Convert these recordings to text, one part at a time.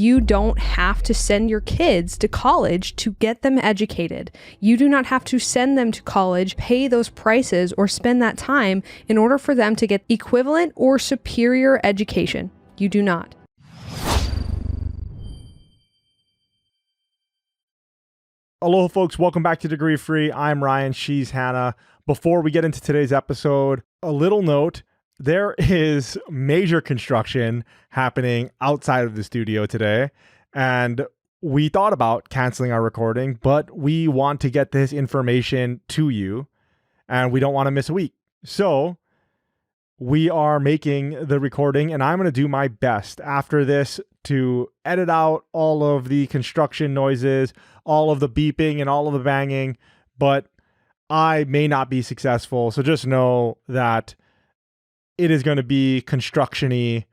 You don't have to send your kids to college to get them educated. You do not have to send them to college, pay those prices, or spend that time in order for them to get equivalent or superior education. You do not. Aloha, folks. Welcome back to Degree Free. I'm Ryan. She's Hannah. Before we get into today's episode, a little note. There is major construction happening outside of the studio today, and we thought about canceling our recording, but we want to get this information to you, and we don't want to miss a week. So we are making the recording, and I'm going to do my best after this to edit out all of the construction noises, all of the beeping and all of the banging, but I may not be successful. So just know that it is going to be construction-y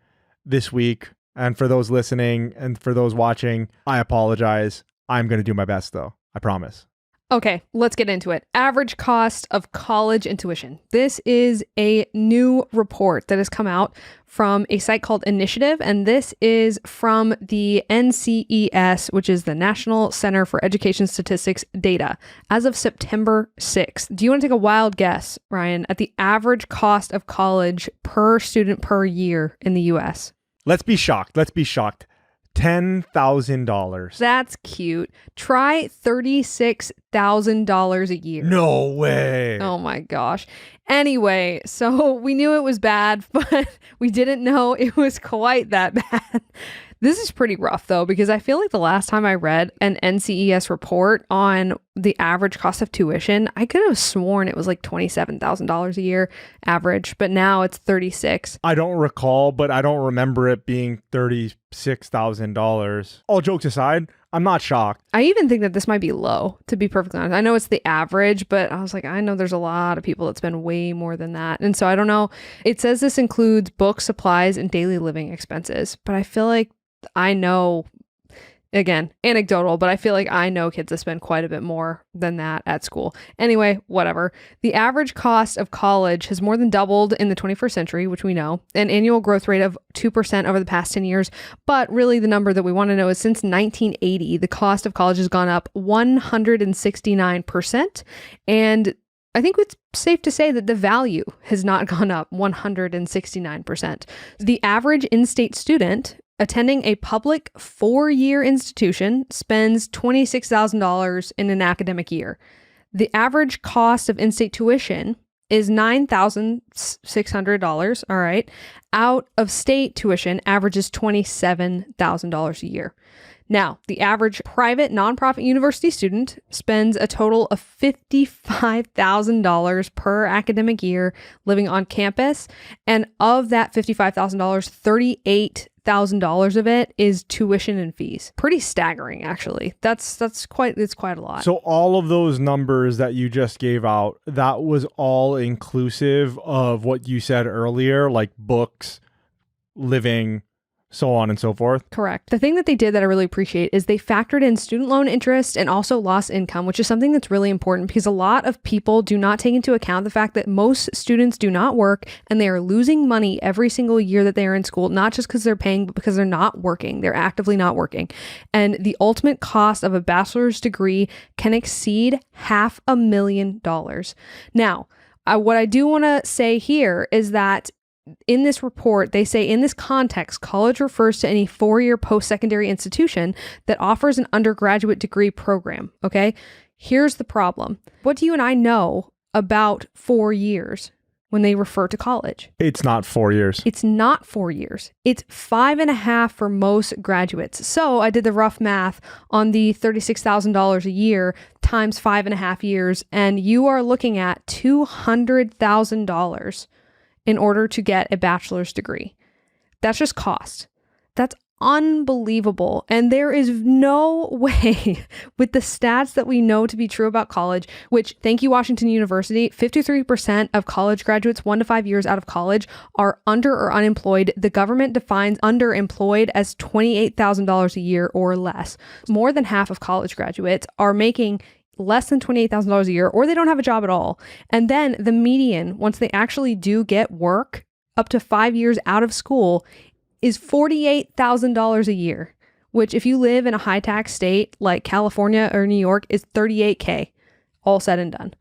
this week. And for those listening and for those watching, I apologize. I'm going to do my best though. I promise. Okay, let's get into it. Average cost of college and tuition. This is a new report that has come out from a site called Initiative, and this is from the NCES, which is the National Center for Education Statistics data, as of September 6th. Do you want to take a wild guess, Ryan, at the average cost of college per student per year in the U.S.? Let's be shocked. $10,000. That's cute. Try $36,000 a year. No way. Oh my gosh. Anyway, so we knew it was bad, but we didn't know it was quite that bad. This is pretty rough though, because I feel like the last time I read an NCES report on the average cost of tuition, I could have sworn it was like $27,000 a year average, but now it's $36,000. I don't recall, but I don't remember it being $36,000. All jokes aside, I'm not shocked. I even think that this might be low, to be perfectly honest. I know it's the average, but I was like, I know there's a lot of people that spend way more than that. And so I don't know. It says this includes books, supplies, and daily living expenses, but I feel like I know, again, anecdotal, but I feel like I know kids that spend quite a bit more than that at school. Anyway, whatever. The average cost of college has more than doubled in the 21st century, which we know, an annual growth rate of 2% over the past 10 years. But really the number that we want to know is since 1980, the cost of college has gone up 169%. And I think it's safe to say that the value has not gone up 169%. The average in-state student attending a public 4-year institution spends $26,000 in an academic year. The average cost of in-state tuition is $9,600. All right. Out of state tuition averages $27,000 a year. Now, the average private nonprofit university student spends a total of $55,000 per academic year living on campus. And of that $55,000, $38,000 of it is tuition and fees. Pretty staggering, actually. It's quite a lot. So all of those numbers that you just gave out, that was all inclusive of what you said earlier, like books, living, so on and so forth. Correct. The thing that they did that I really appreciate is they factored in student loan interest and also lost income, which is something that's really important because a lot of people do not take into account the fact that most students do not work and they are losing money every single year that they are in school, not just because they're paying, but because they're not working. They're actively not working. And the ultimate cost of a bachelor's degree can exceed $500,000. Now, what I do want to say here is that in this report, they say in this context, college refers to any 4-year post-secondary institution that offers an undergraduate degree program. Okay, here's the problem. What do you and I know about 4 years when they refer to college? It's not 4 years. It's not 4 years. It's 5.5 for most graduates. So I did the rough math on the $36,000 a year times 5.5 years, and you are looking at $200,000 in order to get a bachelor's degree. That's just cost. That's unbelievable. And there is no way with the stats that we know to be true about college, which, thank you, Washington University, 53% of college graduates 1 to 5 years out of college are under or unemployed. The government defines underemployed as $28,000 a year or less. More than half of college graduates are making less than $28,000 a year, or they don't have a job at all. And then the median, once they actually do get work up to 5 years out of school, is $48,000 a year, which if you live in a high tax state like California or New York is $38K, all said and done.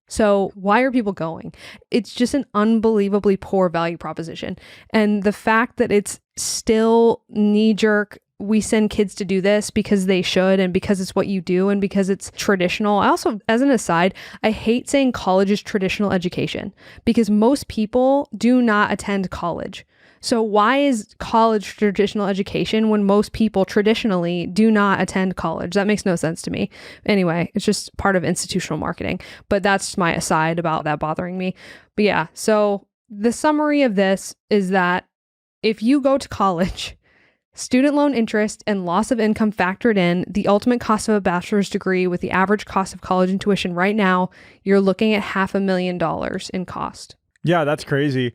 So why are people going? It's just an unbelievably poor value proposition. And the fact that it's still knee-jerk, we send kids to do this because they should and because it's what you do and because it's traditional. I also, as an aside, I hate saying college is traditional education because most people do not attend college. So why is college traditional education when most people traditionally do not attend college? That makes no sense to me. Anyway, it's just part of institutional marketing. But that's my aside about that bothering me. But yeah, so the summary of this is that if you go to college, student loan interest and loss of income factored in, the ultimate cost of a bachelor's degree with the average cost of college and tuition right now, you're looking at $500,000 in cost. Yeah, that's crazy.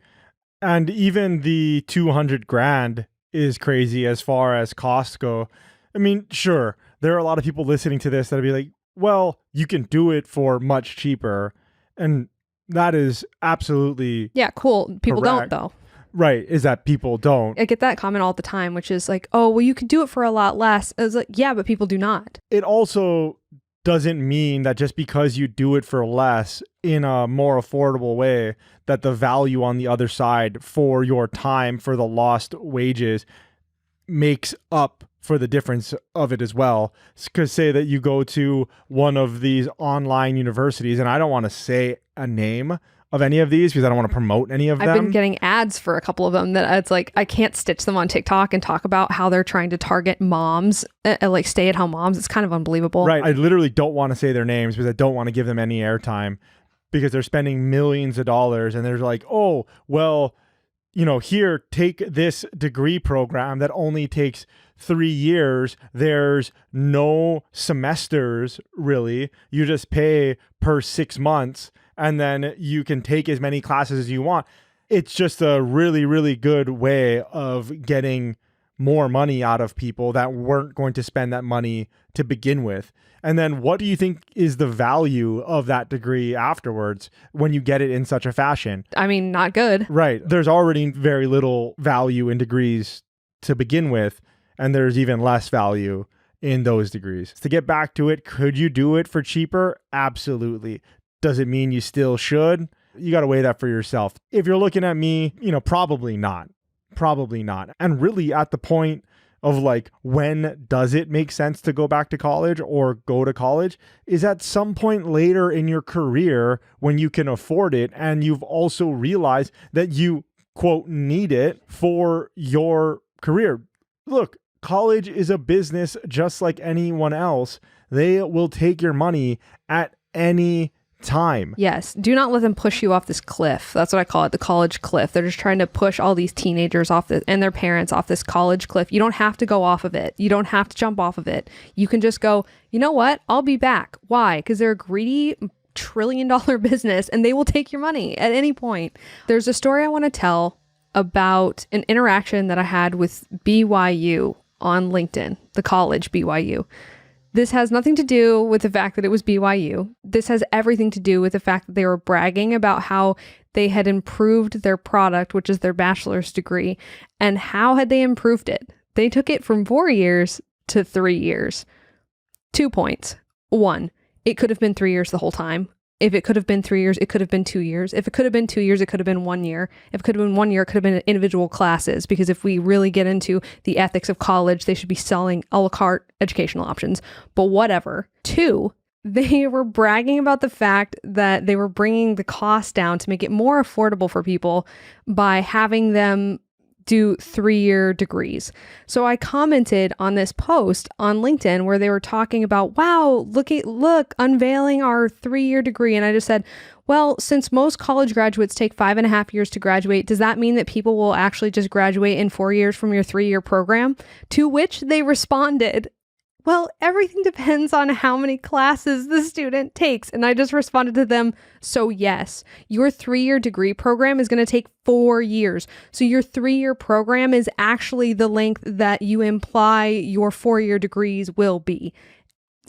And even the 200 grand is crazy as far as costs go. I mean, sure, there are a lot of people listening to this that'll be like, well, you can do it for much cheaper. And that is absolutely yeah, cool. People correct. don't though. Right, is that people don't. I get that comment all the time, which is like, oh, well, you could do it for a lot less. I was like, yeah, but people do not. It also doesn't mean that just because you do it for less in a more affordable way, that the value on the other side for your time, for the lost wages, makes up for the difference of it as well. Because say that you go to one of these online universities, and I don't want to say a name of any of these because I don't want to promote any of them. I've been getting ads for a couple of them that it's like I can't stitch them on TikTok and talk about how they're trying to target moms, like stay-at-home moms. It's kind of unbelievable. Right. I literally don't want to say their names because I don't want to give them any airtime because they're spending millions of dollars and they're like, oh, well, you know, here, take this degree program that only takes 3 years. There's no semesters, really. You just pay per 6 months. And then you can take as many classes as you want. It's just a really, really good way of getting more money out of people that weren't going to spend that money to begin with. And then what do you think is the value of that degree afterwards when you get it in such a fashion? I mean, not good. Right. There's already very little value in degrees to begin with, and there's even less value in those degrees. To get back to it, could you do it for cheaper? Absolutely. Does it mean you still should? You got to weigh that for yourself. If you're looking at me, you know, probably not. Probably not. And really at the point of like, when does it make sense to go back to college or go to college is at some point later in your career when you can afford it. And you've also realized that you, quote, need it for your career. Look, college is a business just like anyone else. They will take your money at any time. Yes. Do not let them push you off this cliff. That's what I call it, the college cliff. They're just trying to push all these teenagers off and their parents off this college cliff. You don't have to go off of it. You don't have to jump off of it. You can just go, you know what? I'll be back. Why? Because they're a greedy $1 trillion business and they will take your money at any point. There's a story I want to tell about an interaction that I had with BYU on LinkedIn, the college BYU. This has nothing to do with the fact that it was BYU. This has everything to do with the fact that they were bragging about how they had improved their product, which is their bachelor's degree. And how had they improved it? They took it from 4 years to 3 years. 2 points. 1, it could have been 3 years the whole time. If it could have been 3 years, it could have been 2 years. If it could have been 2 years, it could have been 1 year. If it could have been 1 year, it could have been individual classes. Because if we really get into the ethics of college, they should be selling a la carte educational options. But whatever. 2, they were bragging about the fact that they were bringing the cost down to make it more affordable for people by having them do 3-year degrees. So I commented on this post on LinkedIn where they were talking about, wow, look, unveiling our 3-year degree. And I just said, well, since most college graduates take 5.5 years to graduate, does that mean that people will actually just graduate in 4 years from your 3-year program? To which they responded, well, everything depends on how many classes the student takes. And I just responded to them, so yes, your 3-year degree program is going to take 4 years. So your 3-year program is actually the length that you imply your 4-year degrees will be.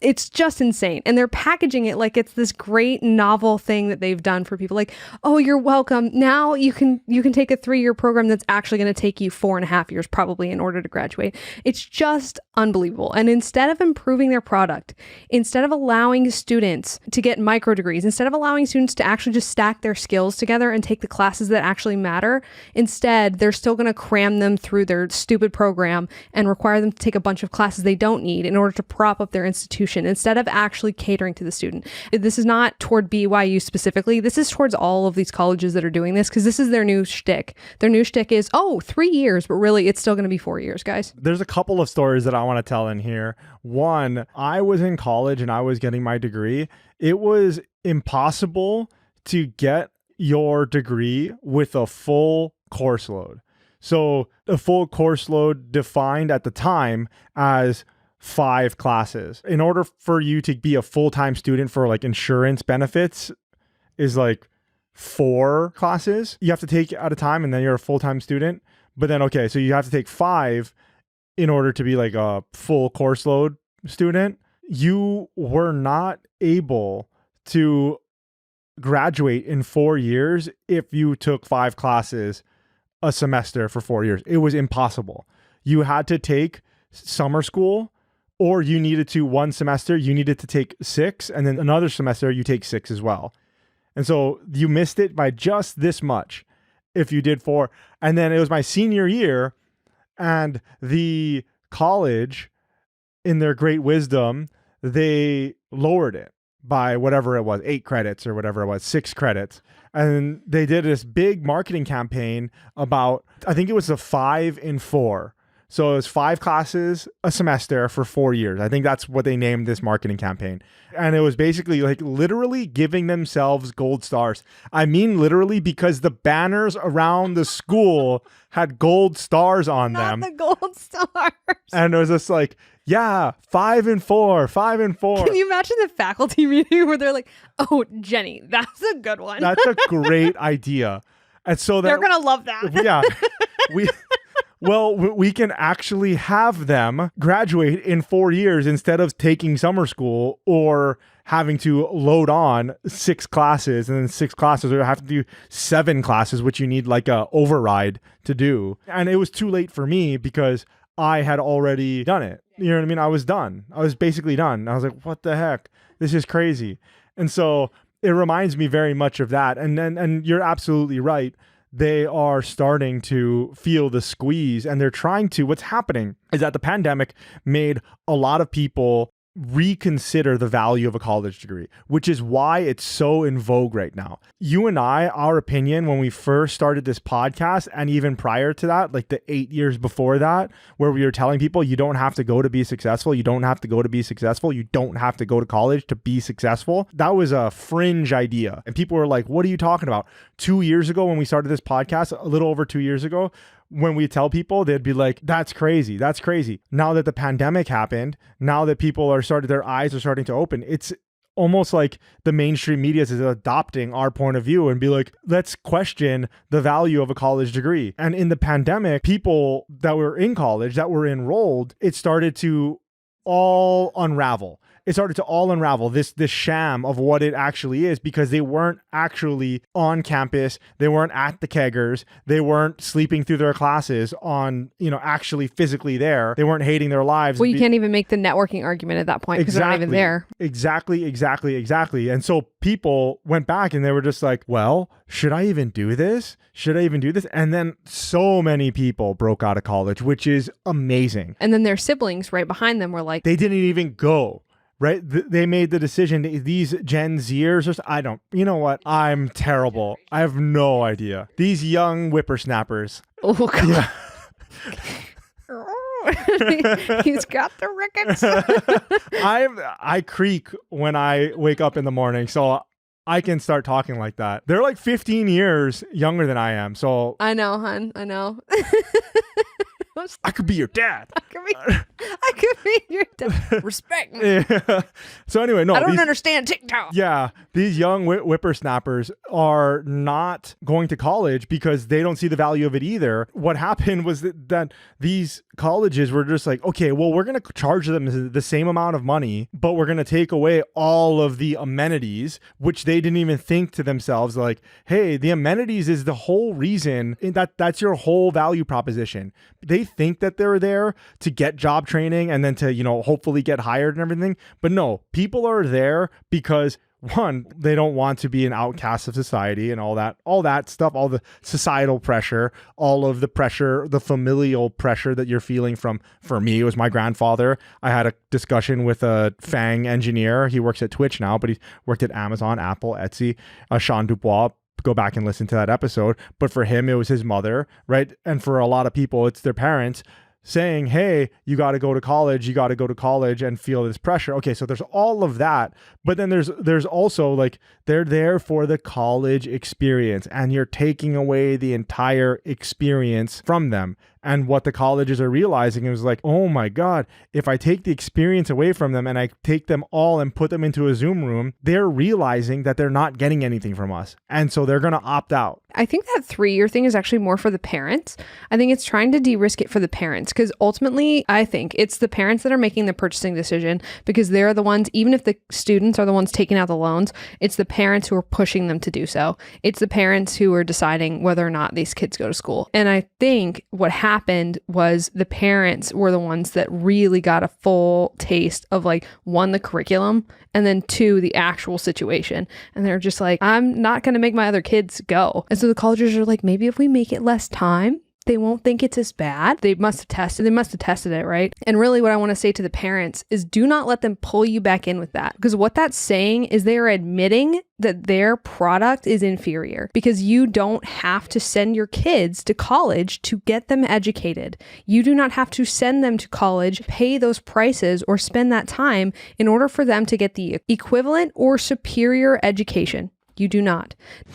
It's just insane. And they're packaging it like it's this great novel thing that they've done for people. Like, oh, you're welcome. Now you can take a 3-year program that's actually going to take you 4.5 years probably in order to graduate. It's just unbelievable. And instead of improving their product, instead of allowing students to get micro degrees, instead of allowing students to actually just stack their skills together and take the classes that actually matter, instead they're still going to cram them through their stupid program and require them to take a bunch of classes they don't need in order to prop up their institution instead of actually catering to the student. This is not toward BYU specifically. This is towards all of these colleges that are doing this because this is their new shtick. Their new shtick is, 3 years, but really it's still going to be 4 years, guys. There's a couple of stories that I want to tell in here. One, I was in college and I was getting my degree. It was impossible to get your degree with a full course load. So a full course load defined at the time as 5 classes. In order for you to be a full-time student for like insurance benefits is like 4 classes you have to take at a time, and then you're a full-time student. But then, okay, so you have to take 5 in order to be like a full course load student. You were not able to graduate in 4 years if you took 5 classes a semester for 4 years. It was impossible. You had to take summer school, or you needed to, one semester, you needed to take 6, and then another semester, you take 6 as well. And so you missed it by just this much if you did 4. And then it was my senior year, and the college, in their great wisdom, they lowered it by whatever it was, 8 credits or whatever it was, 6 credits. And they did this big marketing campaign about, I think it was a 5 in 4. So it was 5 classes a semester for 4 years. I think that's what they named this marketing campaign. And it was basically like literally giving themselves gold stars. I mean, literally, because the banners around the school had gold stars on them. Not the gold stars. And it was just like, yeah, 5 and 4, 5 and 4. Can you imagine the faculty meeting where they're like, oh, Jenny, that's a good one. That's a great idea. And so they're going to love that. Yeah. We can actually have them graduate in 4 years instead of taking summer school or having to load on 6 classes and then 6 classes, or have to do 7 classes, which you need like a override to do. And it was too late for me because I had already done it. You know what I mean? I was done. I was basically done. I was like, what the heck? This is crazy. And so it reminds me very much of that. And you're absolutely right. They are starting to feel the squeeze, and they're trying to. What's happening is that the pandemic made a lot of people reconsider the value of a college degree, which is why it's so in vogue right now. You and I, our opinion when we first started this podcast, and even prior to that, like the 8 years before that, where we were telling people you don't have to go to be successful, you don't have to go to be successful, you don't have to go to college to be successful. That was a fringe idea. And people were like, what are you talking about? 2 years ago when we started this podcast, a little over 2 years ago, when we tell people, they'd be like, that's crazy. That's crazy. Now that the pandemic happened, now that people are their eyes are starting to open, it's almost like the mainstream media is adopting our point of view and be like, let's question the value of a college degree. And in the pandemic, people that were in college, that were enrolled, it started to all unravel. It started to all unravel, this sham of what it actually is, because they weren't actually on campus. They weren't at the keggers. They weren't sleeping through their classes on, actually physically there. They weren't hating their lives. Well, you can't even make the networking argument at that point because they're not even there. Exactly. And so people went back and they were just like, well, should I even do this? And then so many people broke out of college, which is amazing. And then their siblings right behind them were like, they didn't even go. Right? They made the decision. These Gen Zers, you know what? I'm terrible. I have no idea. These young whippersnappers. Oh, God. Yeah. He's got the rickets. I creak when I wake up in the morning, so I can start talking like that. They're like 15 years younger than I am, so. I know, hon. I know. I could be your dad. I could be your dad. Respect me. So anyway, no, I don't understand TikTok. yeah, these young whippersnappers are not going to college because they don't see the value of it either. What happened was that these colleges were just like, okay, well, we're going to charge them the same amount of money, but we're going to take away all of the amenities, which they didn't even think to themselves like, hey, the amenities is the whole reason that's your whole value proposition. They think that they're there to get job training and then to, hopefully get hired and everything. But no, people are there because one, they don't want to be an outcast of society and all that stuff, all the societal pressure, all of the pressure, the familial pressure that you're feeling from, for me, it was my grandfather. I had a discussion with a FANG engineer. He works at Twitch now, but he worked at Amazon, Apple, Etsy, Sean Dubois. Go back and listen to that episode. But for him, it was his mother, right? And for a lot of people, it's their parents saying, hey, you got to go to college and feel this pressure. Okay, so there's all of that. But then there's also like, they're there for the college experience and you're taking away the entire experience from them. And what the colleges are realizing is like, oh my God, if I take the experience away from them and I take them all and put them into a Zoom room, they're realizing that they're not getting anything from us. And so they're going to opt out. I think that 3-year thing is actually more for the parents. I think it's trying to de-risk it for the parents because ultimately I think it's the parents that are making the purchasing decision because they're the ones, even if the students are the ones taking out the loans, it's the parents who are pushing them to do so. It's the parents who are deciding whether or not these kids go to school. And I think what happened was the parents were the ones that really got a full taste of like, one, the curriculum, and then two, the actual situation. And they're just like, I'm not going to make my other kids go. And so the colleges are like, maybe if we make it less time, they won't think it's as bad. They must have tested it, right? And really what I want to say to the parents is do not let them pull you back in with that. Because what that's saying is they are admitting that their product is inferior because you don't have to send your kids to college to get them educated. You do not have to send them to college, pay those prices or spend that time in order for them to get the equivalent or superior education. You do not.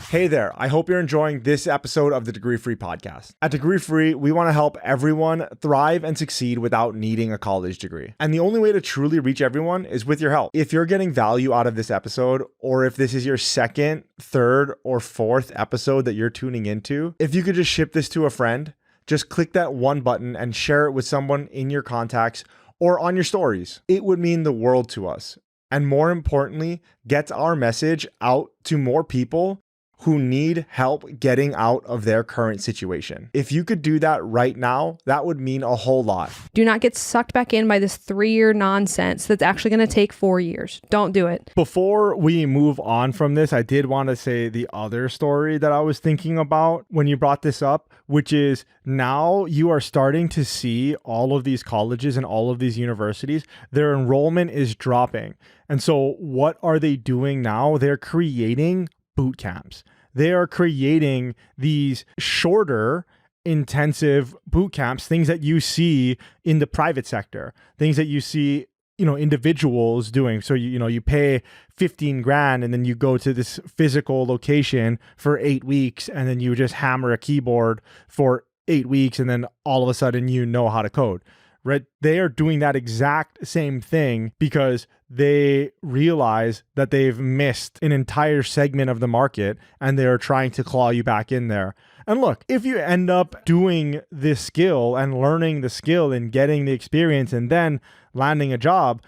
Hey there. I hope you're enjoying this episode of the Degree Free podcast. At Degree Free, we want to help everyone thrive and succeed without needing a college degree. And the only way to truly reach everyone is with your help. If you're getting value out of this episode, or if this is your second, third, or fourth episode that you're tuning into, if you could just ship this to a friend, just click that one button and share it with someone in your contacts or on your stories. It would mean the world to us. And more importantly, gets our message out to more people who need help getting out of their current situation. If you could do that right now, that would mean a whole lot. Do not get sucked back in by this 3-year nonsense that's actually going to take 4 years. Don't do it. Before we move on from this, I did want to say the other story that I was thinking about when you brought this up, which is now you are starting to see all of these colleges and all of these universities, their enrollment is dropping. And so what are they doing now? They're creating boot camps. They are creating these shorter, intensive boot camps, things that you see in the private sector, things that you see, individuals doing. So, you pay 15 grand and then you go to this physical location for 8 weeks and then you just hammer a keyboard for 8 weeks and then all of a sudden you know how to code. Right? They are doing that exact same thing because they realize that they've missed an entire segment of the market and they're trying to claw you back in there. And look, if you end up doing this skill and learning the skill and getting the experience and then landing a job,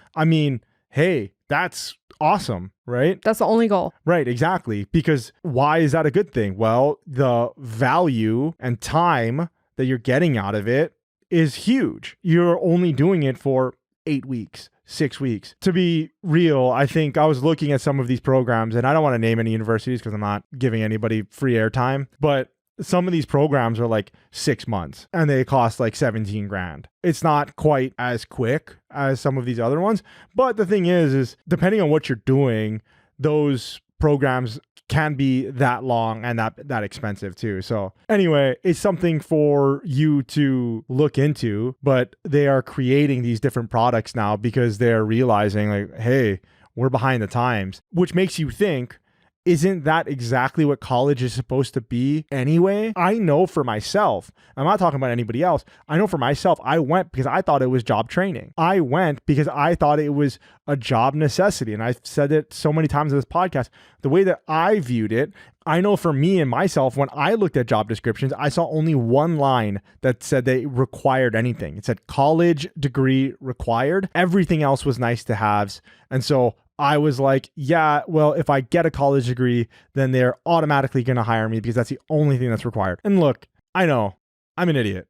hey, that's awesome, right? That's the only goal. Right, exactly. Because why is that a good thing? Well, the value and time that you're getting out of it is huge. You're only doing it for 8 weeks, 6 weeks. To be real, I think I was looking at some of these programs, and I don't want to name any universities because I'm not giving anybody free airtime, but some of these programs are like 6 months and they cost like 17 grand. It's not quite as quick as some of these other ones. But the thing is depending on what you're doing, those programs can be that long and that expensive too. So anyway, it's something for you to look into, but they are creating these different products now because they're realizing like, hey, we're behind the times, which makes you think, isn't that exactly what college is supposed to be anyway? I know for myself, I'm not talking about anybody else. I know for myself, I went because I thought it was job training. I went because I thought it was a job necessity. And I've said it so many times in this podcast, the way that I viewed it, I know for me and myself, when I looked at job descriptions, I saw only one line that said they required anything. It said college degree required. Everything else was nice to haves. And so I was like, yeah, well, if I get a college degree, then they're automatically going to hire me because that's the only thing that's required. And look, I know I'm an idiot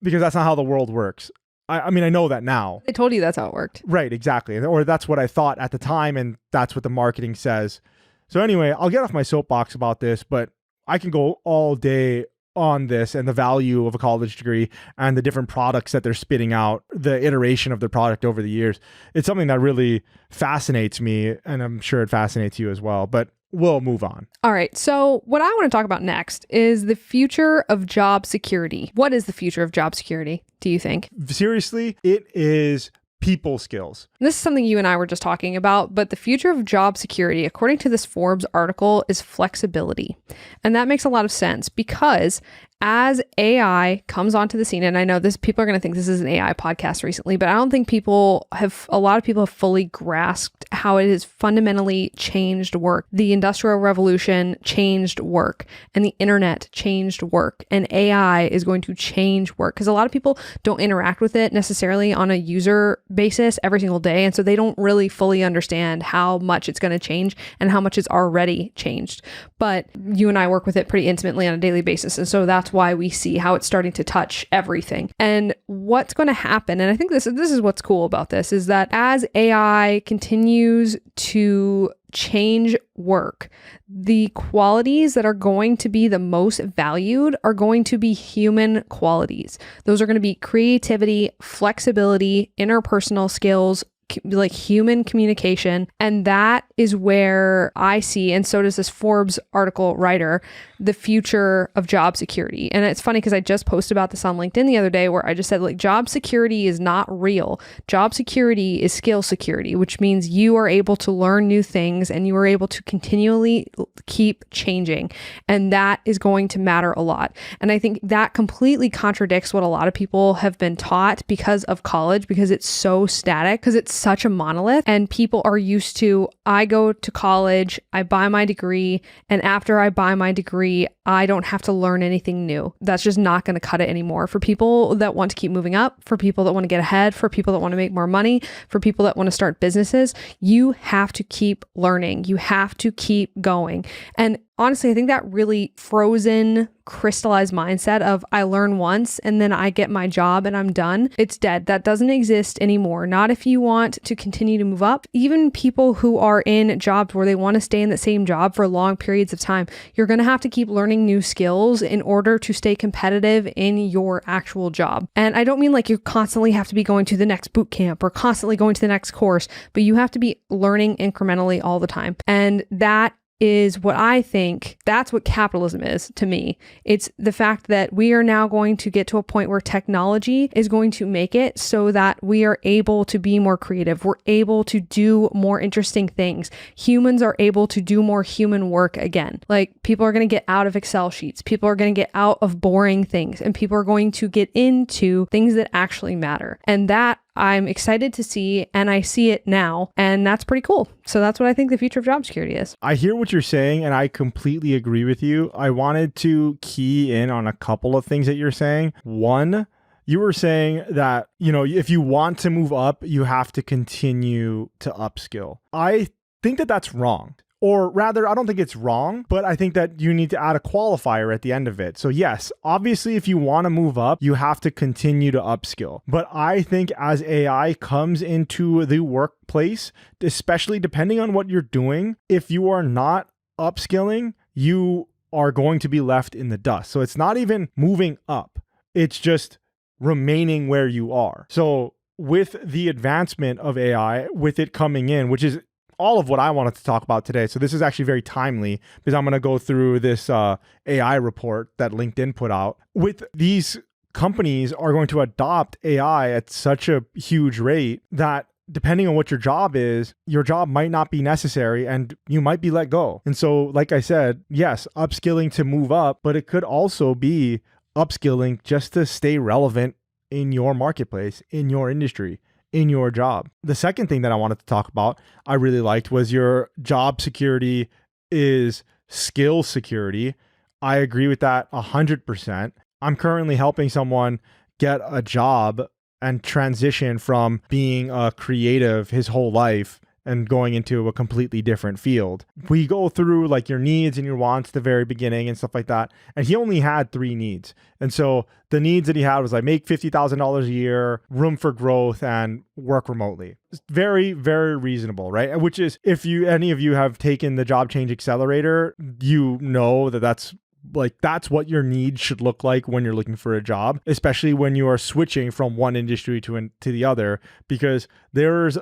because that's not how the world works. I mean, I know that now. They told you that's how it worked. Right, exactly. Or that's what I thought at the time, and that's what the marketing says. So anyway, I'll get off my soapbox about this, but I can go all day on this and the value of a college degree and the different products that they're spitting out, the iteration of the product over the years. It's something that really fascinates me, and I'm sure it fascinates you as well, but we'll move on. All right. So what I want to talk about next is the future of job security. What is the future of job security, do you think? Seriously, it is people skills. This is something you and I were just talking about, but the future of job security, according to this Forbes article, is flexibility. And that makes a lot of sense because as AI comes onto the scene, and I know this, people are going to think this is an AI podcast recently, but I don't think a lot of people have fully grasped how it has fundamentally changed work. The Industrial Revolution changed work, and the internet changed work, and AI is going to change work because a lot of people don't interact with it necessarily on a user basis every single day. And so they don't really fully understand how much it's going to change and how much it's already changed. But you and I work with it pretty intimately on a daily basis. And so that's why we see how it's starting to touch everything. And what's going to happen, and I think this is what's cool about this, is that as AI continues to change work, the qualities that are going to be the most valued are going to be human qualities. Those are going to be creativity, flexibility, interpersonal skills, like human communication. And that is where I see, and so does this Forbes article writer, the future of job security. And it's funny because I just posted about this on LinkedIn the other day where I just said, like, job security is not real. Job security is skill security, which means you are able to learn new things and you are able to continually keep changing. And that is going to matter a lot. And I think that completely contradicts what a lot of people have been taught because of college, because it's so static, because it's such a monolith, and people are used to, I go to college, I buy my degree, and after I buy my degree, I don't have to learn anything new. That's just not going to cut it anymore. For people that want to keep moving up, for people that want to get ahead, for people that want to make more money, for people that want to start businesses, you have to keep learning. You have to keep going. And honestly, I think that really frozen, crystallized mindset of I learn once and then I get my job and I'm done, it's dead. That doesn't exist anymore. Not if you want to continue to move up. Even people who are in jobs where they want to stay in the same job for long periods of time, you're going to have to keep learning new skills in order to stay competitive in your actual job. And I don't mean like you constantly have to be going to the next boot camp or constantly going to the next course, but you have to be learning incrementally all the time. And that is what I think, that's what capitalism is to me. It's the fact that we are now going to get to a point where technology is going to make it so that we are able to be more creative. We're able to do more interesting things. Humans are able to do more human work again. Like, people are going to get out of Excel sheets. People are going to get out of boring things, and people are going to get into things that actually matter. And that I'm excited to see, and I see it now, and that's pretty cool. So that's what I think the future of job security is. I hear what you're saying, and I completely agree with you. I wanted to key in on a couple of things that you're saying. One, you were saying that, if you want to move up, you have to continue to upskill. I think that that's wrong. Or rather, I don't think it's wrong, but I think that you need to add a qualifier at the end of it. So yes, obviously, if you want to move up, you have to continue to upskill. But I think as AI comes into the workplace, especially depending on what you're doing, if you are not upskilling, you are going to be left in the dust. So it's not even moving up. It's just remaining where you are. So with the advancement of AI, with it coming in, which is all of what I wanted to talk about today. So this is actually very timely because I'm going to go through this AI report that LinkedIn put out. With these companies are going to adopt AI at such a huge rate that depending on what your job is, your job might not be necessary and you might be let go. And so, like I said, yes, upskilling to move up, but it could also be upskilling just to stay relevant in your marketplace, in your industry, in your job. The second thing that I wanted to talk about, I really liked, was your job security is skill security. I agree with that 100%. I'm currently helping someone get a job and transition from being a creative his whole life and going into a completely different field. We go through like your needs and your wants at the very beginning and stuff like that. And he only had 3 needs. And so the needs that he had was like make $50,000 a year, room for growth, and work remotely. It's very, very reasonable, right? Which is, if any of you have taken the Job Change Accelerator, you know that that's what your needs should look like when you're looking for a job, especially when you are switching from one industry to the other, because there's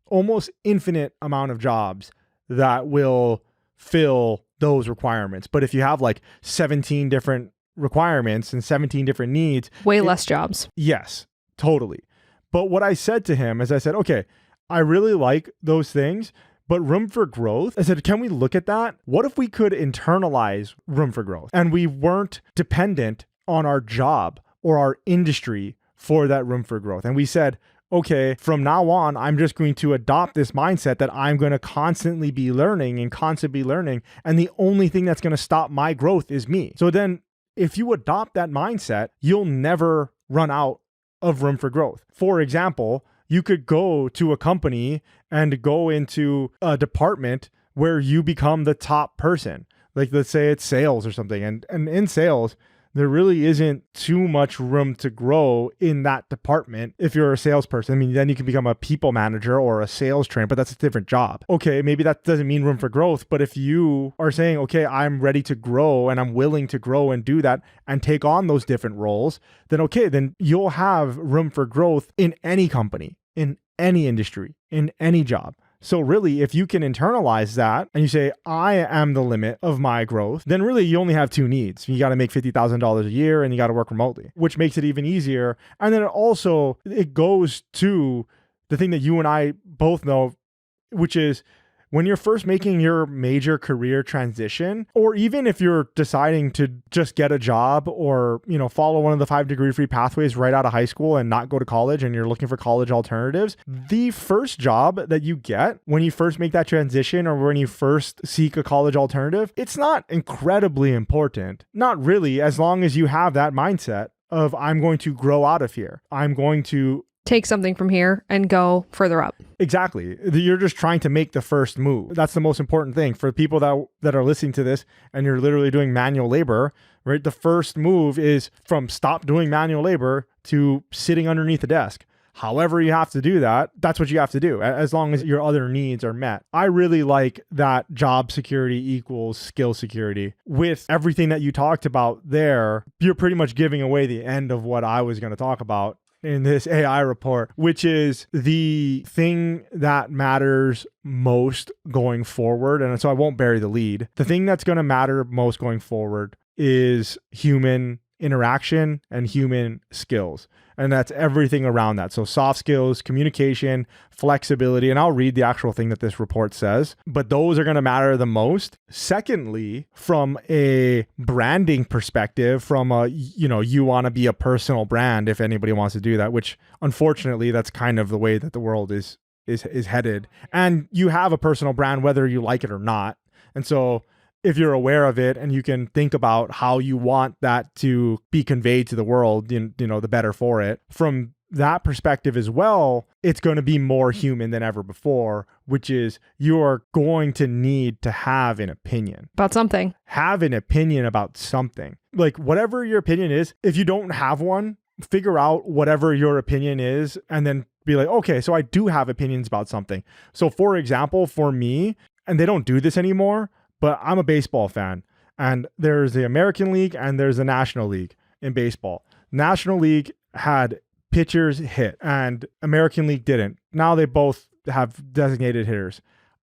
almost infinite amount of jobs that will fill those requirements. But if you have like 17 different requirements and 17 different needs, less jobs. Yes, totally. But what I said to him is I said, okay, I really like those things, but room for growth, I said, can we look at that? What if we could internalize room for growth and we weren't dependent on our job or our industry for that room for growth? And we said, okay, from now on, I'm just going to adopt this mindset that I'm going to constantly be learning. And the only thing that's going to stop my growth is me. So then if you adopt that mindset, you'll never run out of room for growth. For example, you could go to a company and go into a department where you become the top person. Like let's say it's sales or something. And in sales, there really isn't too much room to grow in that department if you're a salesperson. I mean, then you can become a people manager or a sales trainer, but that's a different job. Okay, maybe that doesn't mean room for growth, but if you are saying, okay, I'm ready to grow and I'm willing to grow and do that and take on those different roles, then okay, then you'll have room for growth in any company, in any industry, in any job. So really, if you can internalize that and you say, I am the limit of my growth, then really you only have 2 needs. You got to make $50,000 a year and you got to work remotely, which makes it even easier. And then it goes to the thing that you and I both know, which is when you're first making your major career transition, or even if you're deciding to just get a job or, follow one of the 5 degree free pathways right out of high school and not go to college and you're looking for college alternatives, the first job that you get when you first make that transition or when you first seek a college alternative, it's not incredibly important. Not really, as long as you have that mindset of I'm going to grow out of here. I'm going to take something from here and go further up. Exactly. You're just trying to make the first move. That's the most important thing for people that are listening to this and you're literally doing manual labor, right? The first move is from stop doing manual labor to sitting underneath a desk. However you have to do that, that's what you have to do, as long as your other needs are met. I really like that job security equals skill security. With everything that you talked about there, you're pretty much giving away the end of what I was going to talk about in this AI report, which is the thing that matters most going forward. And so I won't bury the lead. The thing that's going to matter most going forward is human interaction and human skills. And that's everything around that. So soft skills, communication, flexibility, and I'll read the actual thing that this report says, but those are going to matter the most. Secondly, from a branding perspective, from you want to be a personal brand, if anybody wants to do that, which unfortunately, that's kind of the way that the world is headed. And you have a personal brand, whether you like it or not. And so if you're aware of it and you can think about how you want that to be conveyed to the world, the better for it. From that perspective as well, it's going to be more human than ever before, which is you're going to need to have an opinion. About something. Have an opinion about something. Like whatever your opinion is, if you don't have one, figure out whatever your opinion is and then be like, okay, so I do have opinions about something. So for example, for me, and they don't do this anymore, but I'm a baseball fan, and there's the American League and there's the National League in baseball. National League had pitchers hit and American League didn't. Now they both have designated hitters.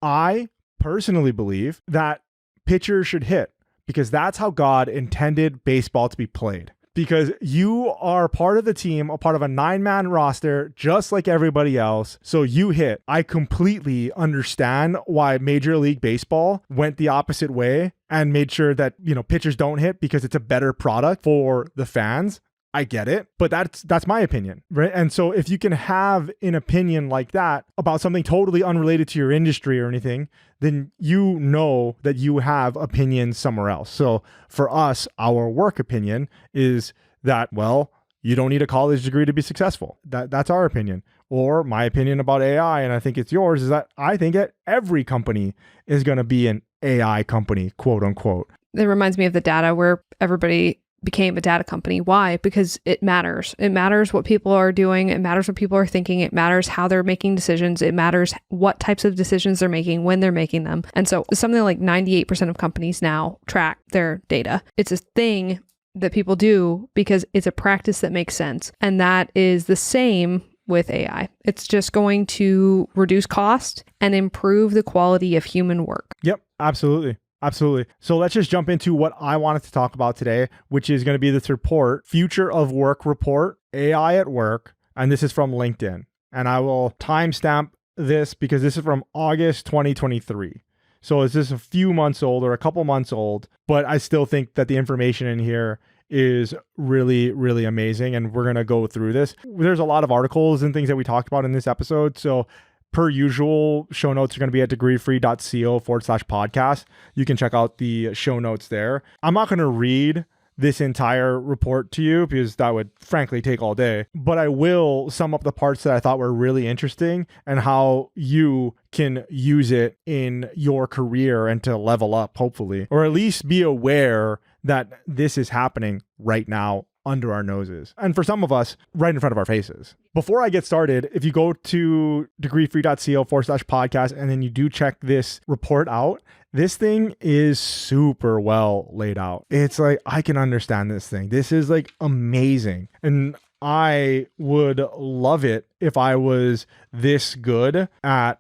I personally believe that pitchers should hit because that's how God intended baseball to be played. because you are part of the team, a part of a 9-man roster, just like everybody else. So you hit. I completely understand why Major League Baseball went the opposite way and made sure that, pitchers don't hit because it's a better product for the fans. I get it, but that's my opinion, right? And so if you can have an opinion like that about something totally unrelated to your industry or anything, then you know that you have opinions somewhere else. So for us, our work opinion is that, well, you don't need a college degree to be successful. That's our opinion. Or my opinion about AI, and I think it's yours, is that I think that every company is going to be an AI company, quote unquote. It reminds me of the data where everybody became a data company. Why? Because it matters. It matters what people are doing. It matters what people are thinking. It matters how they're making decisions. It matters what types of decisions they're making, when they're making them. And so something like 98% of companies now track their data. It's a thing that people do because it's a practice that makes sense. And that is the same with AI. It's just going to reduce cost and improve the quality of human work. Yep, absolutely. Absolutely. So let's just jump into what I wanted to talk about today, which is going to be this report, Future of Work Report, AI at Work. And this is from LinkedIn. And I will timestamp this because this is from August 2023. So it's just a few months old or a couple months old, but I still think that the information in here is really, really amazing. And we're going to go through this. There's a lot of articles and things that we talked about in this episode. So per usual, show notes are going to be at degreefree.co/podcast. You can check out the show notes there. I'm not going to read this entire report to you because that would frankly take all day, but I will sum up the parts that I thought were really interesting and how you can use it in your career and to level up, hopefully, or at least be aware that this is happening right now under our noses. And for some of us, right in front of our faces. Before I get started, if you go to degreefree.co/podcast and then you do check this report out, this thing is super well laid out. It's like, I can understand this thing. This is like amazing. And I would love it if I was this good at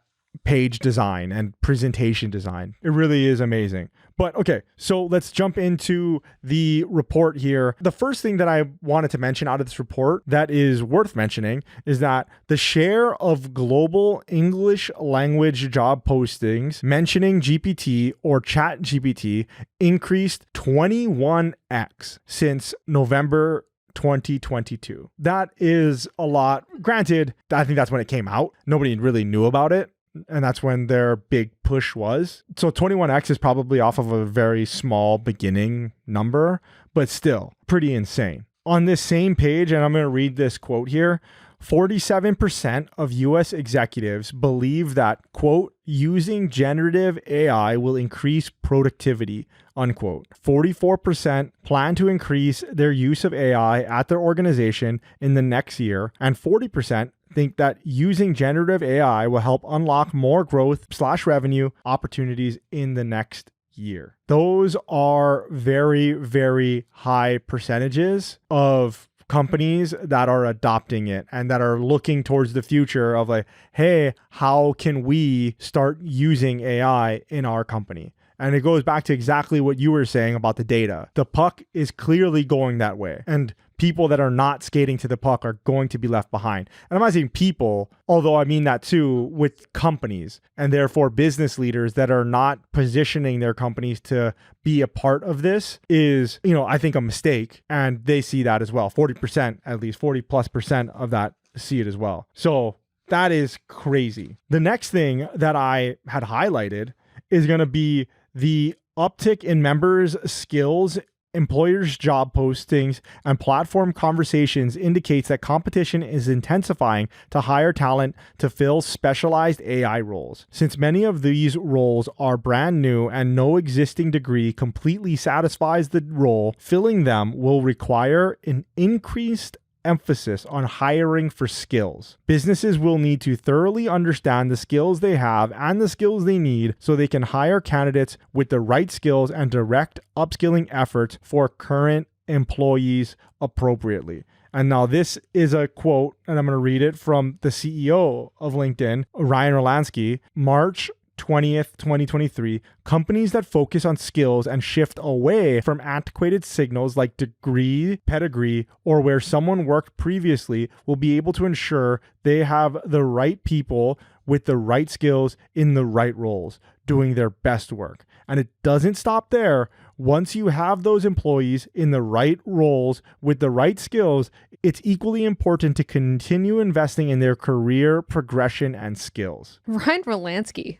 page design and presentation design. It really is amazing. But okay, so let's jump into the report here. The first thing that I wanted to mention out of this report that is worth mentioning is that the share of global English language job postings mentioning GPT or Chat GPT increased 21x since November 2022. That is a lot. Granted, I think that's when it came out. Nobody really knew about it. And that's when their big push was. So 21x is probably off of a very small beginning number, but still pretty insane. On this same page, and I'm going to read this quote here, 47% of US executives believe that, quote, using generative AI will increase productivity, unquote. 44% plan to increase their use of AI at their organization in the next year, and 40% think that using generative AI will help unlock more growth/revenue opportunities in the next year. Those are very, very high percentages of companies that are adopting it and that are looking towards the future of like, hey, how can we start using AI in our company? And it goes back to exactly what you were saying about the data. The puck is clearly going that way. And people that are not skating to the puck are going to be left behind. And I'm not saying people, although I mean that too, with companies and therefore business leaders that are not positioning their companies to be a part of this is, I think a mistake. And they see that as well. 40%, at least 40+% of that see it as well. So that is crazy. The next thing that I had highlighted is going to be the uptick in members' skills, employers' job postings, and platform conversations indicates that competition is intensifying to hire talent to fill specialized AI roles. Since many of these roles are brand new and no existing degree completely satisfies the role, filling them will require an increased emphasis on hiring for skills. Businesses will need to thoroughly understand the skills they have and the skills they need so they can hire candidates with the right skills and direct upskilling efforts for current employees appropriately. And now this is a quote, and I'm going to read it from the CEO of LinkedIn, Ryan Rolandski, March 20th, 2023, companies that focus on skills and shift away from antiquated signals like degree, pedigree, or where someone worked previously will be able to ensure they have the right people with the right skills in the right roles, doing their best work. And it doesn't stop there. Once you have those employees in the right roles with the right skills, it's equally important to continue investing in their career progression and skills. Ryan Rolansky,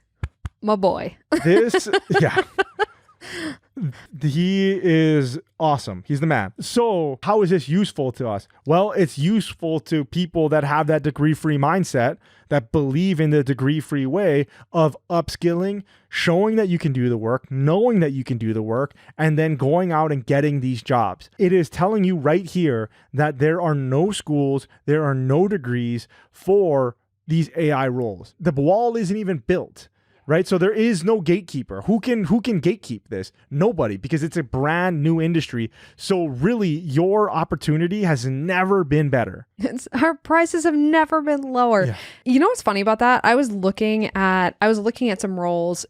my boy. Yeah. He is awesome. He's the man. So how is this useful to us? Well, it's useful to people that have that degree-free mindset, that believe in the degree-free way of upskilling, showing that you can do the work, knowing that you can do the work, and then going out and getting these jobs. It is telling you right here that there are no schools, there are no degrees for these AI roles. The wall isn't even built. Right? So there is no gatekeeper. Who can gatekeep this? Nobody, because it's a brand new industry. So really, your opportunity has never been better. Our prices have never been lower. Yeah. You know what's funny about that? I was looking at some roles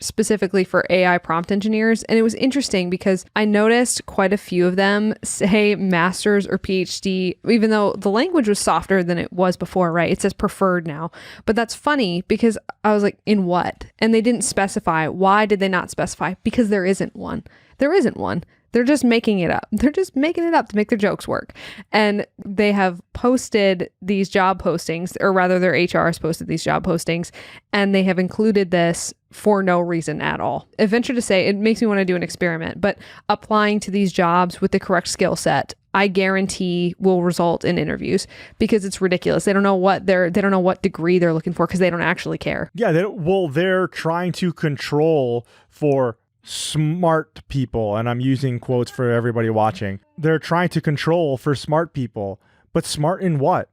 specifically for AI prompt engineers, and it was interesting because I noticed quite a few of them say master's or PhD, even though the language was softer than it was before, right? It says preferred now. But that's funny because I was like, in what? And they didn't specify. Why did they not specify? Because there isn't one. There isn't one. They're just making it up. They're just making it up to make their jokes work. And they have posted these job postings, or rather their HR has posted these job postings, and they have included this for no reason at all. I venture to say it makes me want to do an experiment, but applying to these jobs with the correct skill set, I guarantee will result in interviews, because it's ridiculous. They don't know what degree they're looking for, because they don't actually care. Yeah, they're trying to control for smart people, and I'm using quotes for everybody watching. They're trying to control for smart people, but smart in what?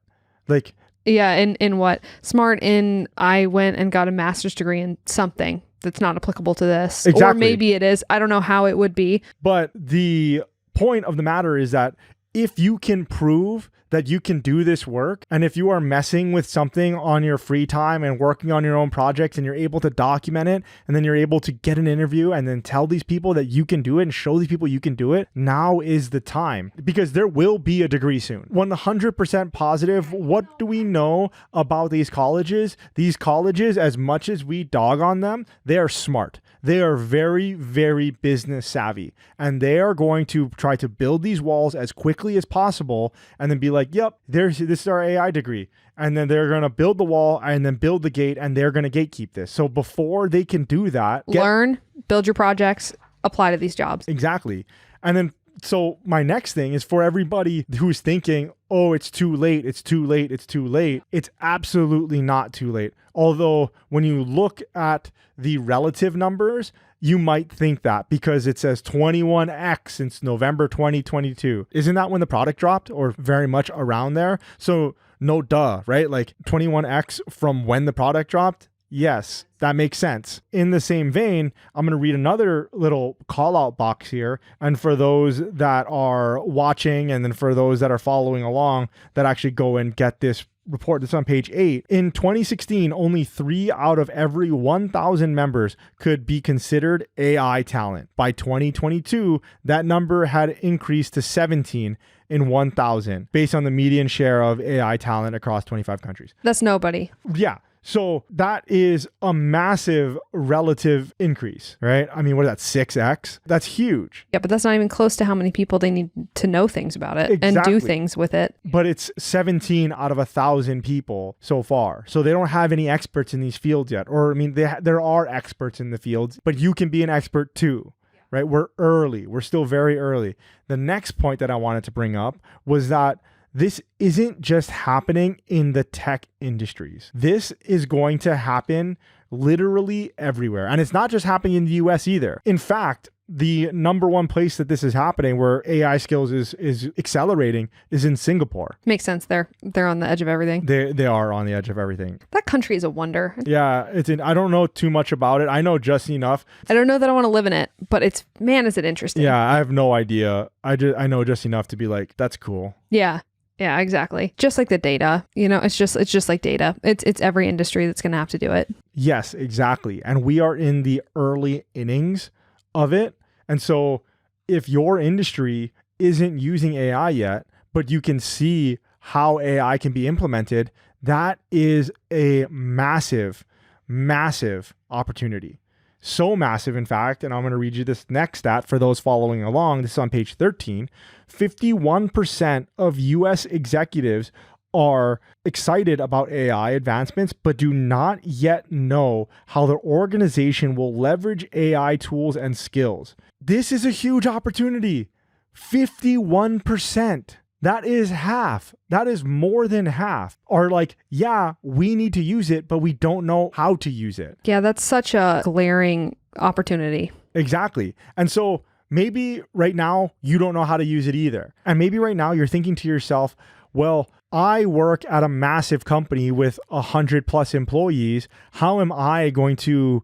Like, yeah, in what? Smart in, I went and got a master's degree in something that's not applicable to this. Exactly. Or maybe it is. I don't know how it would be. But the point of the matter is that if you can prove that you can do this work, and if you are messing with something on your free time and working on your own projects, and you're able to document it, and then you're able to get an interview and then tell these people that you can do it and show these people you can do it, now is the time, because there will be a degree soon. 100% positive. What do we know about these colleges? These colleges, as much as we dog on them, they are smart. They are very, very business savvy, and they are going to try to build these walls as quickly as possible and then be like, yep, this is our AI degree. And then they're going to build the wall and then build the gate, and they're going to gatekeep this. So before they can do that, learn, build your projects, apply to these jobs. Exactly. And then, so my next thing is for everybody who's thinking, oh, it's too late, it's too late, it's too late. It's absolutely not too late. Although when you look at the relative numbers, you might think that, because it says 21x since November 2022. Isn't that when the product dropped, or very much around there? So no duh, right? Like 21x from when the product dropped? Yes, that makes sense. In the same vein, I'm going to read another little call out box here. And for those that are watching, and then for those that are following along, that actually go and get this report that's on page 8. In 2016, only 3 out of every 1,000 members could be considered AI talent. By 2022, that number had increased to 17 in 1,000, based on the median share of AI talent across 25 countries. That's nobody. Yeah. So that is a massive relative increase, right? I mean, what is that, 6x? That's huge. Yeah, but that's not even close to how many people they need to know things about it and do things with it. But it's 17 out of 1,000 people so far. So they don't have any experts in these fields yet. Or, I mean, there are experts in the fields, but you can be an expert too. Right? We're early. We're still very early. The next point that I wanted to bring up was that this isn't just happening in the tech industries. This is going to happen literally everywhere. And it's not just happening in the US either. In fact, the number one place that this is happening, where AI skills is accelerating, is in Singapore. Makes sense. They're on the edge of everything. They are on the edge of everything. That country is a wonder. Yeah, I don't know too much about it. I know just enough. I don't know that I want to live in it, but is it interesting? Yeah, I have no idea. I know just enough to be like, that's cool. Yeah. Yeah, exactly. Just like the data, it's just like data. It's every industry that's going to have to do it. Yes, exactly. And we are in the early innings of it. And so if your industry isn't using AI yet, but you can see how AI can be implemented, that is a massive, massive opportunity. So massive, in fact, and I'm going to read you this next stat for those following along. This is on page 13. 51% of US executives are excited about AI advancements, but do not yet know how their organization will leverage AI tools and skills. This is a huge opportunity. 51%. That is half. That is more than half. Are like, yeah, we need to use it, but we don't know how to use it. Yeah, that's such a glaring opportunity. Exactly. And so maybe right now you don't know how to use it either. And maybe right now you're thinking to yourself, well, I work at a massive company with 100+ employees. How am I going to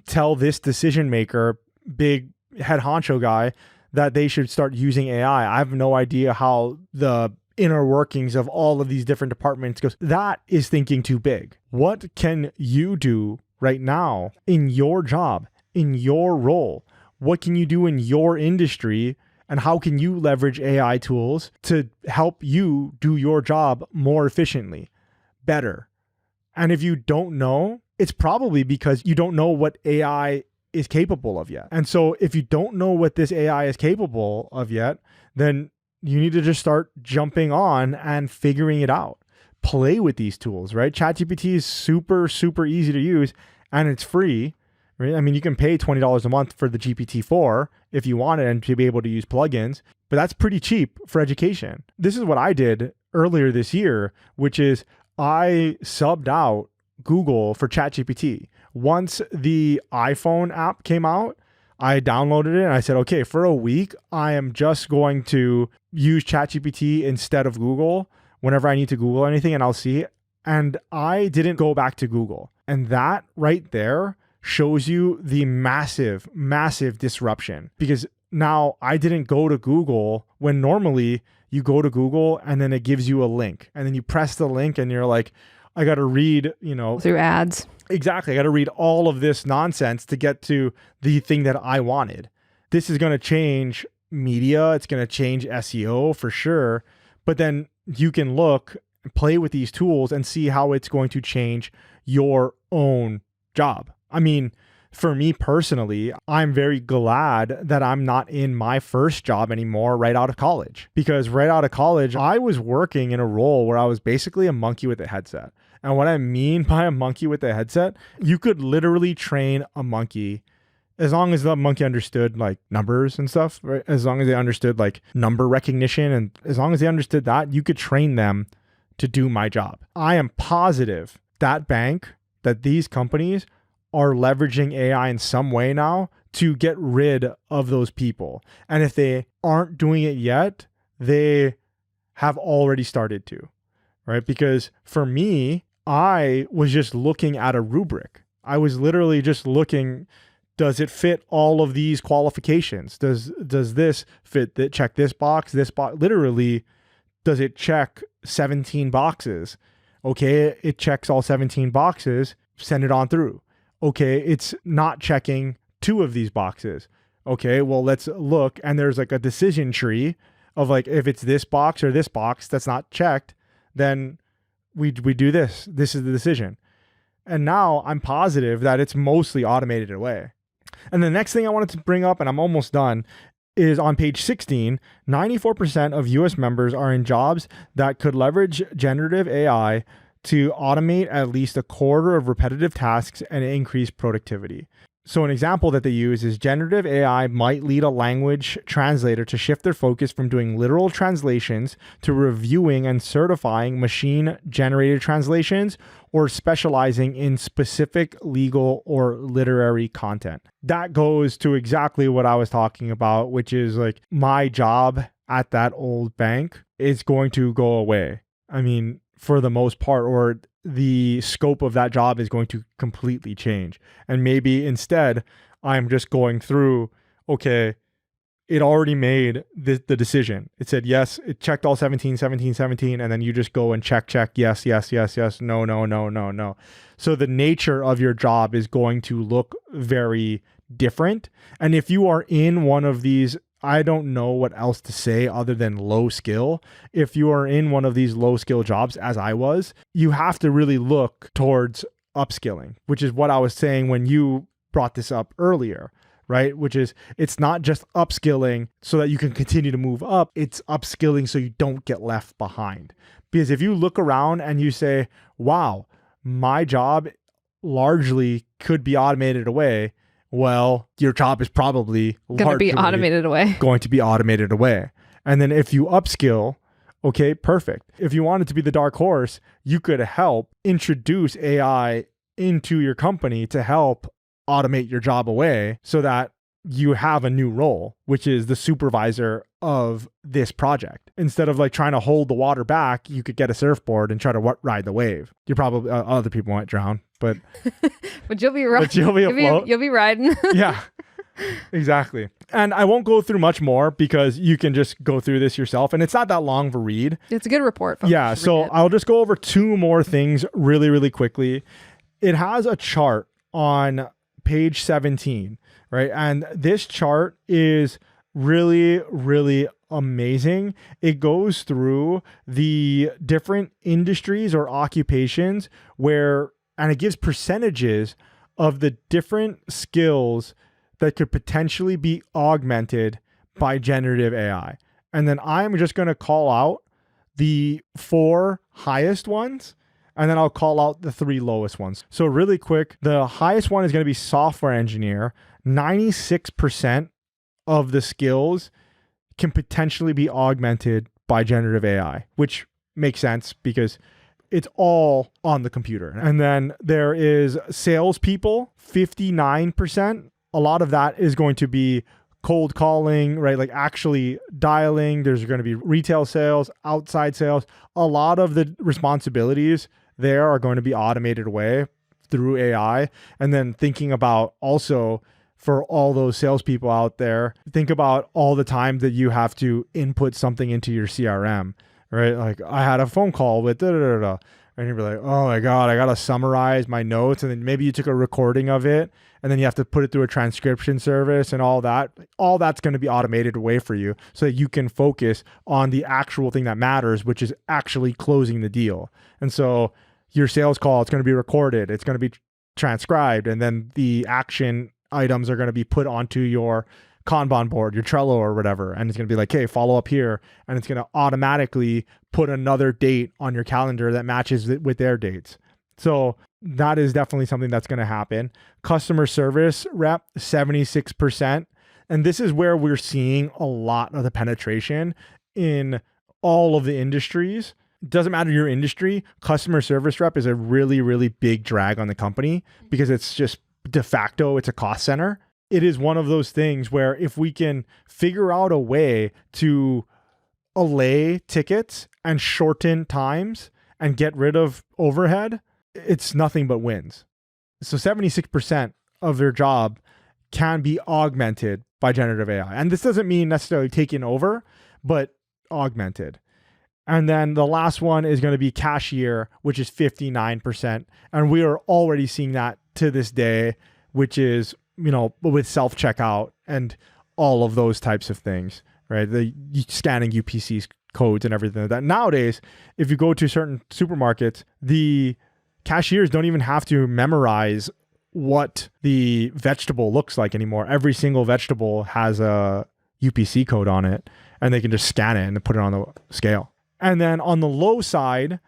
tell this decision maker, big head honcho guy, that they should start using AI? I have no idea how the inner workings of all of these different departments goes. That is thinking too big. What can you do right now in your job, in your role? What can you do in your industry? And how can you leverage AI tools to help you do your job more efficiently, better? And if you don't know, it's probably because you don't know what AI is capable of yet. And so if you don't know what this AI is capable of yet, then you need to just start jumping on and figuring it out. Play with these tools, right? ChatGPT is super, super easy to use and it's free. Right? I mean, you can pay $20 a month for the GPT-4 if you want it and to be able to use plugins, but that's pretty cheap for education. This is what I did earlier this year, which is I subbed out Google for ChatGPT. Once the iPhone app came out, I downloaded it and I said, okay, for a week, I am just going to use ChatGPT instead of Google whenever I need to Google anything and I'll see it. And I didn't go back to Google. And that right there shows you the massive, massive disruption, because now I didn't go to Google when normally you go to Google and then it gives you a link and then you press the link and you're like, I got to read, through ads. Exactly. I got to read all of this nonsense to get to the thing that I wanted. This is going to change media. It's going to change SEO for sure. But then you can look and play with these tools and see how it's going to change your own job. I mean, for me personally, I'm very glad that I'm not in my first job anymore right out of college, because right out of college, I was working in a role where I was basically a monkey with a headset. And what I mean by a monkey with a headset, you could literally train a monkey as long as the monkey understood like numbers and stuff, right? As long as they understood like number recognition and as long as they understood that, you could train them to do my job. I am positive that these companies are leveraging AI in some way now to get rid of those people. And if they aren't doing it yet, they have already started to, right? Because for me, I was just looking at a rubric. I was literally just looking, does it fit all of these qualifications? Does this fit that check this box, literally, does it check 17 boxes? Okay, it checks all 17 boxes, send it on through. Okay, it's not checking 2 of these boxes. Okay, well, let's look. And there's like a decision tree of like, if it's this box or this box that's not checked, then we do this. This is the decision. And now I'm positive that it's mostly automated away. And the next thing I wanted to bring up, and I'm almost done, is on page 16, 94% of US members are in jobs that could leverage generative AI to automate at least a quarter of repetitive tasks and increase productivity. So an example that they use is generative AI might lead a language translator to shift their focus from doing literal translations to reviewing and certifying machine-generated translations or specializing in specific legal or literary content. That goes to exactly what I was talking about, which is like my job at that old bank is going to go away. I mean, for the most part, or the scope of that job is going to completely change. And maybe instead, I'm just going through, okay, it already made the decision. It said, yes, it checked all 17, 17, 17, and then you just go and check, yes, yes, yes, yes, no, no, no, no, no. So the nature of your job is going to look very different. And if you are in one of these, I don't know what else to say other than low skill. If you are in one of these low skill jobs, as I was, you have to really look towards upskilling, which is what I was saying when you brought this up earlier, right? Which is, it's not just upskilling so that you can continue to move up. It's upskilling so you don't get left behind. Because if you look around and you say, wow, my job largely could be automated away, well, your job is probably going to be automated away. And then if you upskill, okay, perfect. If you wanted to be the dark horse, you could help introduce AI into your company to help automate your job away so that you have a new role, which is the supervisor of this project. Instead of like trying to hold the water back, you could get a surfboard and try to ride the wave. You probably, other people might drown, but you'll be right. You'll be riding. Yeah, exactly. And I won't go through much more because you can just go through this yourself. And it's not that long of a read. It's a good report. Folks. Yeah. So I'll just go over two more things really, really quickly. It has a chart on page 17, right? And this chart is really, really amazing. It goes through the different industries or occupations and it gives percentages of the different skills that could potentially be augmented by generative AI. And then I'm just going to call out the 4 highest ones, and then I'll call out the 3 lowest ones. So really quick, the highest one is going to be software engineer. 96% of the skills can potentially be augmented by generative AI, which makes sense because it's all on the computer. And then there is salespeople, 59%. A lot of that is going to be cold calling, right? Like actually dialing. There's going to be retail sales, outside sales. A lot of the responsibilities there are going to be automated away through AI. And then thinking about also for all those salespeople out there, think about all the time that you have to input something into your CRM, right? Like I had a phone call with and you'd be like, oh my God, I got to summarize my notes. And then maybe you took a recording of it and then you have to put it through a transcription service and all that. All that's going to be automated away for you so that you can focus on the actual thing that matters, which is actually closing the deal. And so your sales call, it's going to be recorded, it's going to be transcribed, and then the action items are going to be put onto your Kanban board, your Trello or whatever. And it's going to be like, hey, follow up here. And it's going to automatically put another date on your calendar that matches with their dates. So that is definitely something that's going to happen. Customer service rep, 76%. And this is where we're seeing a lot of the penetration in all of the industries. Doesn't matter your industry, customer service rep is a really, really big drag on the company because it's just de facto, it's a cost center. It is one of those things where if we can figure out a way to allay tickets and shorten times and get rid of overhead, it's nothing but wins. So 76% of their job can be augmented by generative AI. And this doesn't mean necessarily taken over, but augmented. And then the last one is going to be cashier, which is 59%. And we are already seeing that to this day, which is, with self-checkout and all of those types of things, right? The scanning UPC codes and everything like that. Nowadays, if you go to certain supermarkets, the cashiers don't even have to memorize what the vegetable looks like anymore. Every single vegetable has a UPC code on it, and they can just scan it and put it on the scale. And then on the low side,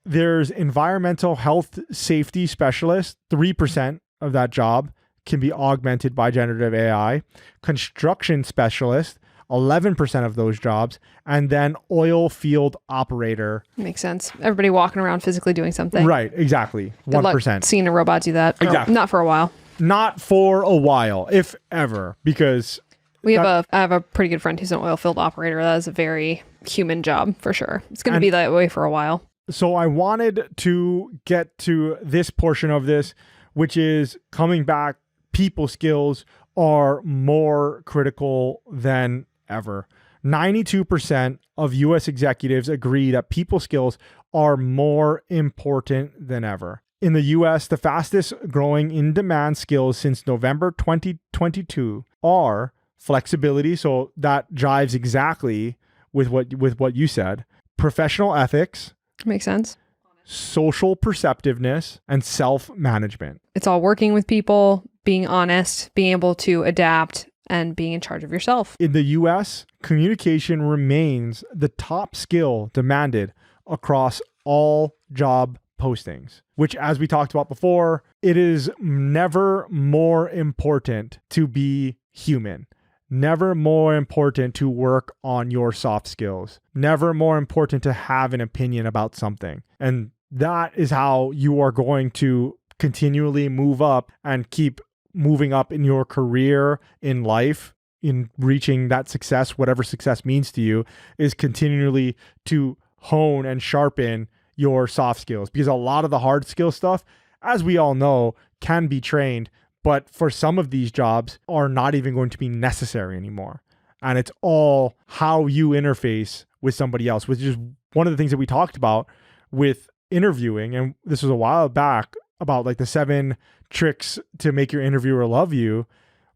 there's environmental health safety specialist. 3% of that job can be augmented by generative AI. Construction specialist, 11% of those jobs. And then oil field operator. Makes sense. Everybody walking around physically doing something. Right, exactly. 1%. Good luck seeing a robot do that. Exactly. Not for a while. Not for a while, if ever, because I have a pretty good friend who's an oil field operator. That is a very human job for sure. It's going to be that way for a while. So I wanted to get to this portion of this, which is coming back, people skills, are more critical than ever. 92% of US executives agree that people skills are more important than ever. In the US, the fastest growing in demand skills since November 2022 are flexibility, so that jives exactly with what you said, professional ethics, Makes sense. social perceptiveness, and self-management. It's all working with people, being honest, being able to adapt, and being in charge of yourself. In the US, communication remains the top skill demanded across all job postings, which, as we talked about before, it is never more important to be human. Never more important to work on your soft skills. Never more important to have an opinion about something. And that is how you are going to continually move up and keep moving up in your career, in life, in reaching that success, whatever success means to you, is continually to hone and sharpen your soft skills. Because a lot of the hard skill stuff, as we all know, can be trained, but for some of these jobs are not even going to be necessary anymore. And it's all how you interface with somebody else, which is one of the things that we talked about with interviewing. And this was a while back about like the 7 tricks to make your interviewer love you.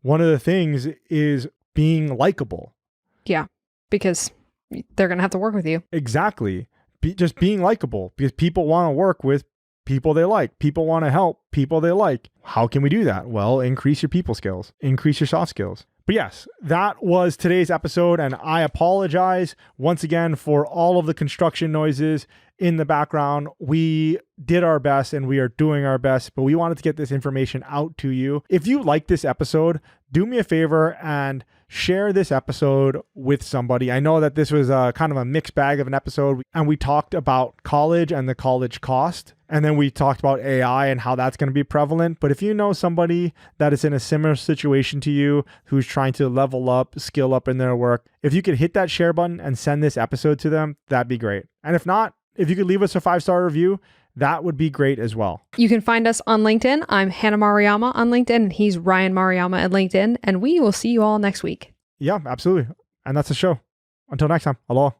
One of the things is being likable. Yeah, because they're going to have to work with you. Exactly. Just being likable, because people want to work with people they like. People want to help people they like. How can we do that? Well, increase your people skills, increase your soft skills. But yes, that was today's episode. And I apologize once again for all of the construction noises in the background. We did our best and we are doing our best, but we wanted to get this information out to you. If you like this episode, do me a favor and share this episode with somebody. I know that this was a kind of a mixed bag of an episode, and we talked about college and the college cost. And then we talked about AI and how that's going to be prevalent. But if you know somebody that is in a similar situation to you, who's trying to level up, skill up in their work, if you could hit that share button and send this episode to them, that'd be great. And if not, if you could leave us a 5-star review, that would be great as well. You can find us on LinkedIn. I'm Hannah Mariyama on LinkedIn, and he's Ryan Mariyama at LinkedIn. And we will see you all next week. Yeah, absolutely. And that's the show. Until next time, aloha.